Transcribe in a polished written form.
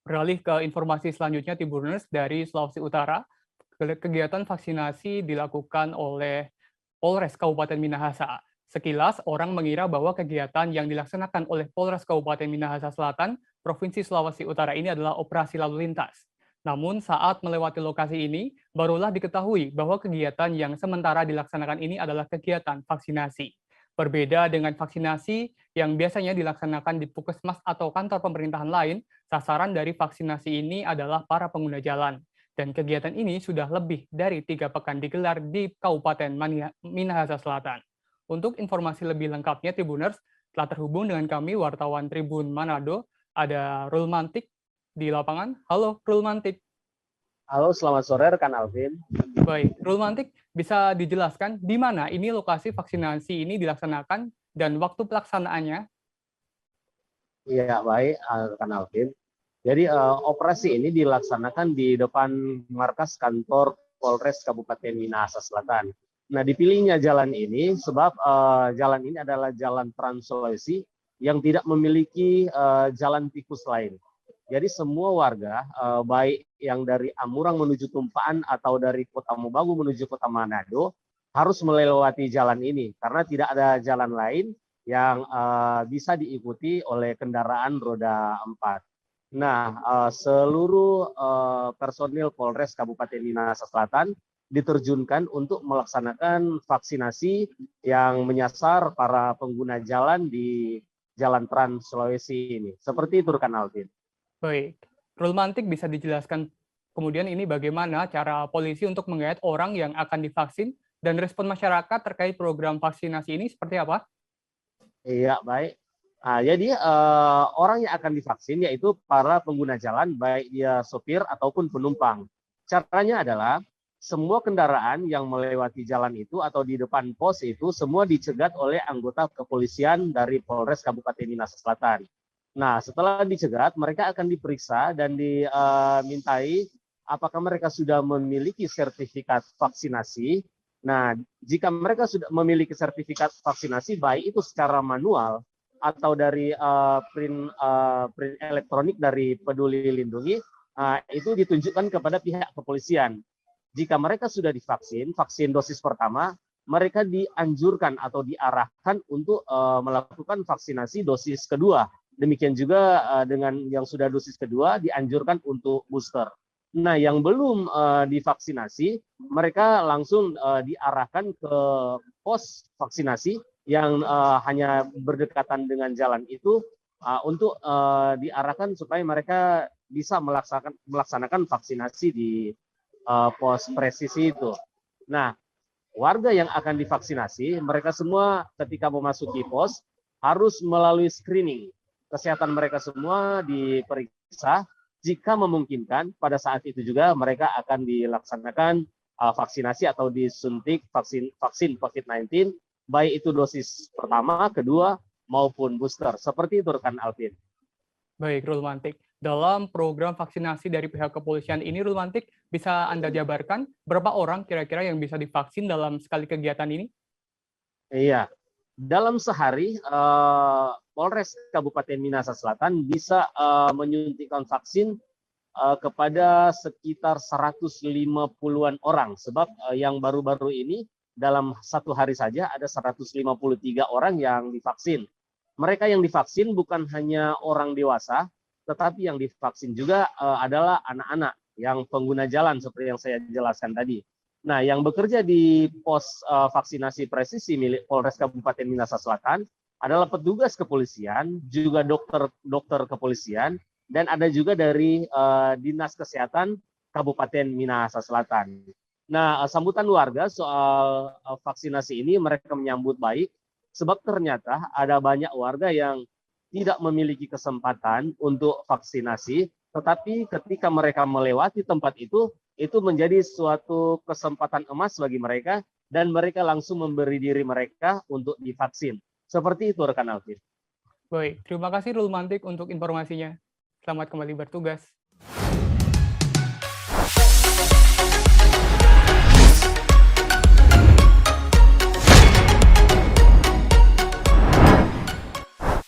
Beralih ke informasi selanjutnya, Tribuners dari Sulawesi Utara, kegiatan vaksinasi dilakukan oleh Polres Kabupaten Minahasa. Sekilas, orang mengira bahwa kegiatan yang dilaksanakan oleh Polres Kabupaten Minahasa Selatan, Provinsi Sulawesi Utara ini adalah operasi lalu lintas. Namun saat melewati lokasi ini, barulah diketahui bahwa kegiatan yang sementara dilaksanakan ini adalah kegiatan vaksinasi. Berbeda dengan vaksinasi yang biasanya dilaksanakan di puskesmas atau kantor pemerintahan lain, sasaran dari vaksinasi ini adalah para pengguna jalan. Dan kegiatan ini sudah lebih dari 3 pekan digelar di Kabupaten Minahasa Selatan. Untuk informasi lebih lengkapnya, Tribuners, telah terhubung dengan kami, wartawan Tribun Manado, ada Rul Mantik di lapangan. Halo, Rul Mantik. Halo, selamat sore rekan Alvin. Baik, Rul Mantik, bisa dijelaskan di mana ini lokasi vaksinasi ini dilaksanakan dan waktu pelaksanaannya? Iya, baik, rekan Alvin. Jadi operasi ini dilaksanakan di depan markas kantor Polres Kabupaten Minahasa Selatan. Nah, dipilihnya jalan ini sebab jalan ini adalah jalan Trans Sulawesi yang tidak memiliki jalan tikus lain. Jadi semua warga, baik yang dari Amurang menuju Tumpaan atau dari Kota Mobagu menuju Kota Manado, harus melewati jalan ini karena tidak ada jalan lain yang bisa diikuti oleh kendaraan roda 4. Nah, seluruh personil Polres Kabupaten Minahasa Selatan diterjunkan untuk melaksanakan vaksinasi yang menyasar para pengguna jalan di Jalan Trans Sulawesi ini. Seperti itu, rekan Alvin. Baik, Rul Mantik bisa dijelaskan kemudian ini bagaimana cara polisi untuk menggait orang yang akan divaksin dan respon masyarakat terkait program vaksinasi ini seperti apa? Iya, baik. Nah, jadi orang yang akan divaksin yaitu para pengguna jalan, baik dia sopir ataupun penumpang. Caranya adalah semua kendaraan yang melewati jalan itu atau di depan pos itu semua dicegat oleh anggota kepolisian dari Polres Kabupaten Minahasa Selatan. Nah, setelah dicegat, mereka akan diperiksa dan dimintai apakah mereka sudah memiliki sertifikat vaksinasi. Nah, jika mereka sudah memiliki sertifikat vaksinasi, baik itu secara manual atau dari print elektronik dari Peduli Lindungi, itu ditunjukkan kepada pihak kepolisian. Jika mereka sudah divaksin, vaksin dosis pertama, mereka dianjurkan atau diarahkan untuk melakukan vaksinasi dosis kedua. Demikian juga dengan yang sudah dosis kedua, dianjurkan untuk booster. Nah, yang belum divaksinasi, mereka langsung diarahkan ke pos vaksinasi yang hanya berdekatan dengan jalan itu untuk diarahkan supaya mereka bisa melaksanakan vaksinasi di pos presisi itu. Nah, warga yang akan divaksinasi, mereka semua ketika memasuki pos harus melalui screening. Kesehatan mereka semua diperiksa. Jika memungkinkan, pada saat itu juga mereka akan dilaksanakan vaksinasi atau disuntik vaksin COVID-19, baik itu dosis pertama, kedua, maupun booster. Seperti itu, rekan Alvin. Baik, Rul Mantik. Dalam program vaksinasi dari pihak kepolisian ini, Rul Mantik, bisa Anda jabarkan berapa orang kira-kira yang bisa divaksin dalam sekali kegiatan ini? Iya, dalam sehari Polres Kabupaten Minahasa Selatan bisa menyuntikkan vaksin kepada sekitar 150-an orang. Sebab yang baru-baru ini dalam satu hari saja ada 153 orang yang divaksin. Mereka yang divaksin bukan hanya orang dewasa, tetapi yang divaksin juga adalah anak-anak yang pengguna jalan seperti yang saya jelaskan tadi. Nah, yang bekerja di pos vaksinasi presisi milik Polres Kabupaten Minahasa Selatan adalah petugas kepolisian, juga dokter kepolisian, dan ada juga dari Dinas Kesehatan Kabupaten Minahasa Selatan. Nah, sambutan warga soal vaksinasi ini mereka menyambut baik, sebab ternyata ada banyak warga yang tidak memiliki kesempatan untuk vaksinasi, tetapi ketika mereka melewati tempat itu menjadi suatu kesempatan emas bagi mereka, dan mereka langsung memberi diri mereka untuk divaksin. Seperti itu, rekan Alvin. Baik, terima kasih Rul Mantik untuk informasinya. Selamat kembali bertugas.